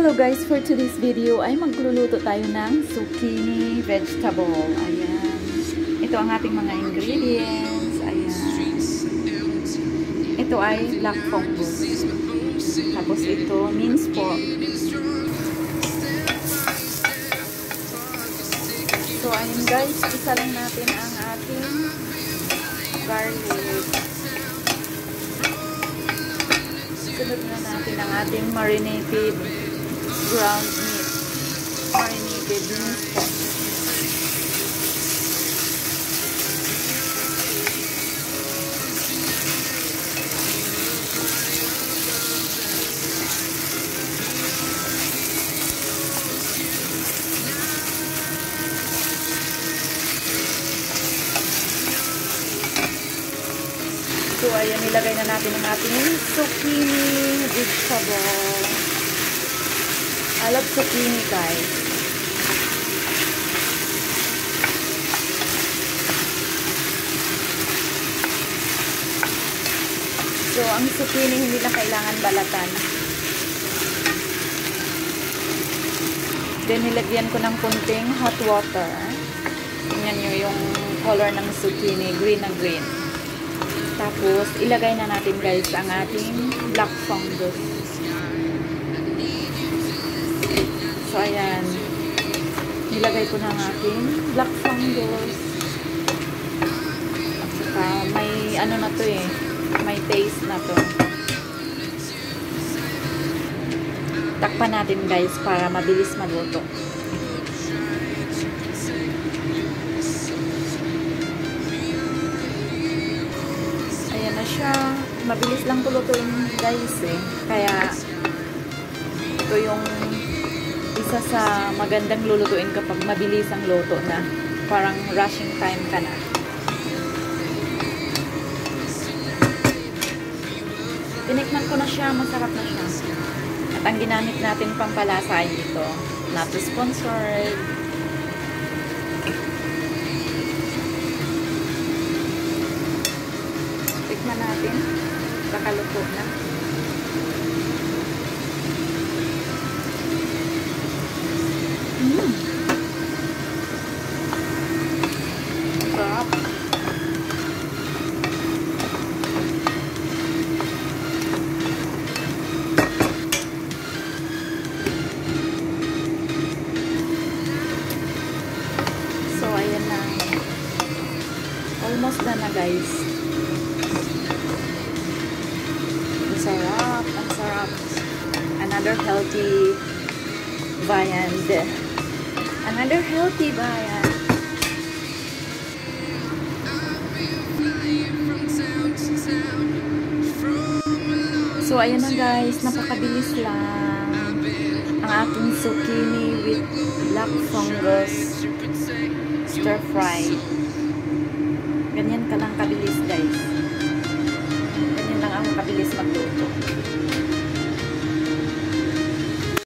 Hello guys, for today's video ay magluluto tayo ng zucchini vegetable. Ayan. Ito ang ating mga ingredients. Ayan. Ito ay black fungus. Tapos ito, minced pork. So ayun guys, isa lang natin ang ating garlic. Sunod na natin ang ating marinated ground meat. Marinated minced pork. So, ayan, nilagay na natin ang ating zucchini vegetable. I love zucchini, guys. So, ang zucchini hindi na kailangan balatan. Then, nilagyan ko ng kunting hot water. Tingnan nyo yung color ng zucchini, green na green. Tapos, ilagay na natin guys ang ating black fungus. So, ayan. Nilagay ko na ang ating black fungus. At saka, may ano na to eh. May taste na to. Takpan natin guys para mabilis maluto. Siya, mabilis lang tulutuin guys eh. Kaya ito yung isa sa magandang lulutuin kapag mabilis ang luto na. Parang rushing time ka na. Tinikman ko na siya, masarap na siya. At ang ginamit natin pampalasa ay ito. Not sponsored. Natin kakaluto na. Sarap. So ayan na, almost na guys. Sarap, ang sarap. Another healthy viand. Another healthy viand. So, ayan na guys. Napakabilis lang. Ang aking zucchini with black fungus stir fry. Ganyan ka lang kabilis guys. Ang kabilis magluto.